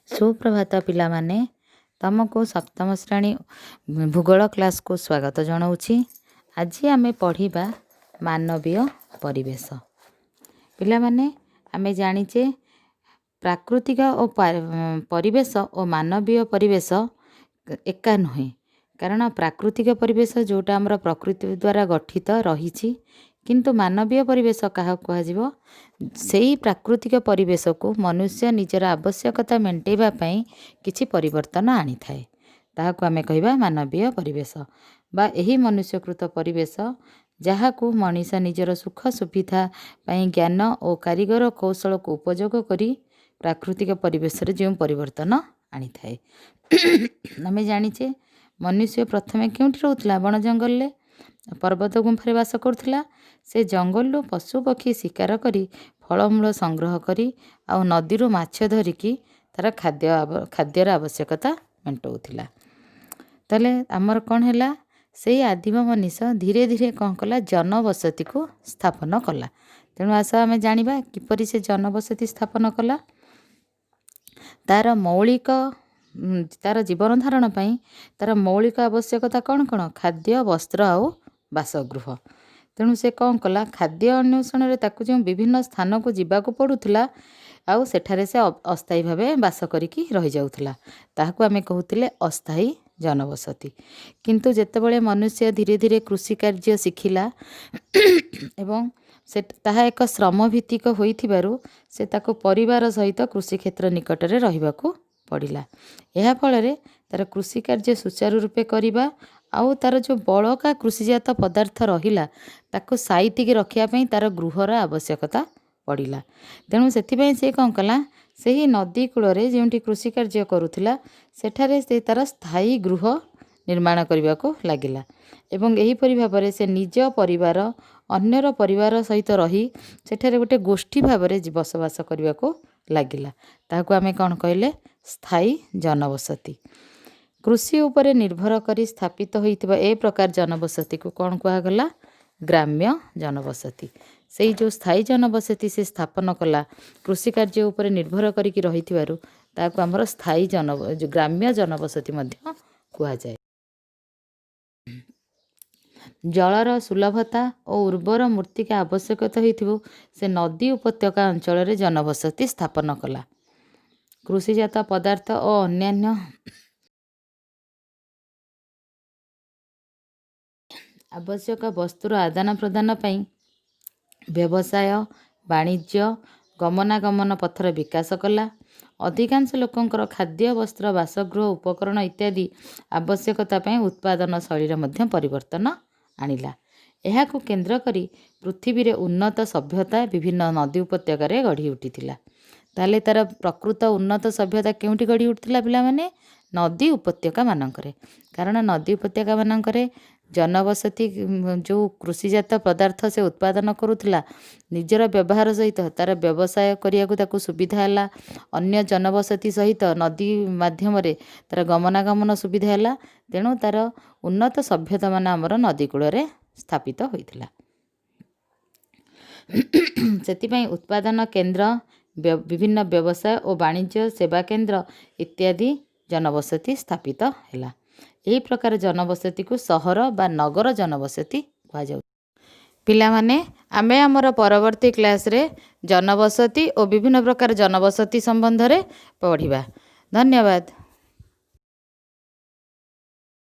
सुप्रभात पिलामाने तुमको सप्तम श्रेणी भूगोल क्लास को स्वागत जनाऊँगी। आज आमे पढ़िबा मानवीय परिवेश। पिलामाने आमे जानिचे प्राकृतिक और परिवेश और मानवीय परिवेश एका नुहे, कारण प्राकृतिक परिवेश जोटा आमर प्रकृति द्वारा गठित रही, किंतु मानवीय परिवेश क्या कह सेही प्राकृतिक परिवेश को मनुष्य निजर आवश्यकता मेंटेवाई किछि परिवर्तन आनी थाए, ताहाकु आमे कहिबा मानवीय परिवेश बा एही मनुष्यकृत परिवेश जहाकु मनीष निजर सुख सुविधा पाई ज्ञान और कारीगर कौशल को उपयोग करी प्राकृतिक परिवेश रे जो परिवर्तन आनी थाए। आमे जानिचे मनुष्य प्रथमे केउठी रहउतला, बण जंगल ले पर्वत गुंफारे बास करथिला। से जंगल पशु पक्षी शिकार करी फलमूल संग्रह करी आउ नदी माछ धरिकी तार खाद्यर आवश्यकता मेंटाउथिला। ताले आमर कौन है से आदिम मनीष धीरे धीरे कौन कला जनबसती को स्थापन कला। तेणु आस आम जानिबा किपरि से जनबसती स्थापन कला। तार मौलिक तार जीवन धारण पाई तार मौलिक आवश्यकता कौन कौन, खाद्य वस्त्र आउ बासगृह। तेणु से कौन कला खाद्य अन्वेषण रे ताकु जो विभिन्न स्थान को जीवाकू पड़ुला आउ सेठारे से अस्थायी भावे बास करिकी रही जाउथला, ताहाकू आमे कहूतिले अस्थायी जनबसती। किंतु जेतेबेले मनुष्य धीरे धीरे कृषि कार्य शिखिला एवं से ताहा एक श्रम भित्तिक होइथिबारु से ताको परिवार सहित कृषि क्षेत्र निकट रे रहिबाकू पड़िला। एहा फଳରେ तार कृषि कार्य सुचारू रूपे करिबा आउ तार जो बड़का कृषिजात पदार्थ रहिला ताको साइतिकी रखिया पई तार गृहर आवश्यकता पड़िला। तेणु सेथिपई से कौन कला सेही नदी कूଳରେ जोंठी कृषि कार्य करुथिला सेठारे से तार स्थायी गृह निर्माण करने को लागिला एवं एहीपरि भाବରେ से निज परिवार अन्यर परिवार सहित रही सेठारे गोटे गोष्ठी भाବରେ बसवास करने को लागिला। ताहाकू आमे कौन कहले स्थायी जनबसती। कृषि उपरे निर्भर करी स्थापित होइतिबा ए प्रकार जनबसती को कौन कहगला ग्राम्य जनबसती। सेही जो स्थायी जनबसती से स्थापन कला कृषि कार्य उपरे निर्भर करिकी रहिथिबारु ताहाकू हमर स्थायी ग्राम्य जनबसती मध्य कुहा जाय। जलर सुलभता और उर्वर मृत्तिका आवश्यकता होइथिबो से नदी उपत्यका अंचल रे जनबसती स्थापन कला। कृषिजात पदार्थ और अन्यान्य आवश्यक वस्तुर आदान प्रदान पाई व्यवसाय वाणिज्य गमनागमन पथर विकास कला। अधिकांश लोकंकर खाद्य वस्त्र बासगृह उपकरण इत्यादि आवश्यकता पाई उत्पादन शैली मध्य परिवर्तन आनिला। एहाकू केंद्र करी पृथ्वी रे उन्नत सभ्यता विभिन्न नदी उपत्यका रे गढ़ी उठिथिला। ताले तार प्रकृत उन्नत सभ्यता केउठी गढ़ी उठिथिला पिला माने नदी उपत्यका मानकरे, कारण नदी उपत्यका मानकरे जनबसती जो कृषिजात पदार्थ से उत्पादन करुथिला निजर व्यवहार सहित तार व्यवसाय करियाकू ताकू सुविधा हला। अन्य जनबसती सहित नदी माध्यम रे तार गमनागमन सुविधा हला। तेणु तार उन्नत सभ्यता मान आमर नदी कूल रे स्थापित होइथिला। सेतिपई उत्पादन केंद्र विभिन्न व्यवसाय और वाणिज्य सेवा केंद्र इत्यादि जनबसती स्थापित हैला। यही प्रकार जनबसती को सहर बा नगर जनबसती कहा जाउ। पिला माने आमे हमर परवर्ती क्लास रे जनबसती और विभिन्न प्रकार जनबसती संबंध रे पढ़िबा। धन्यवाद।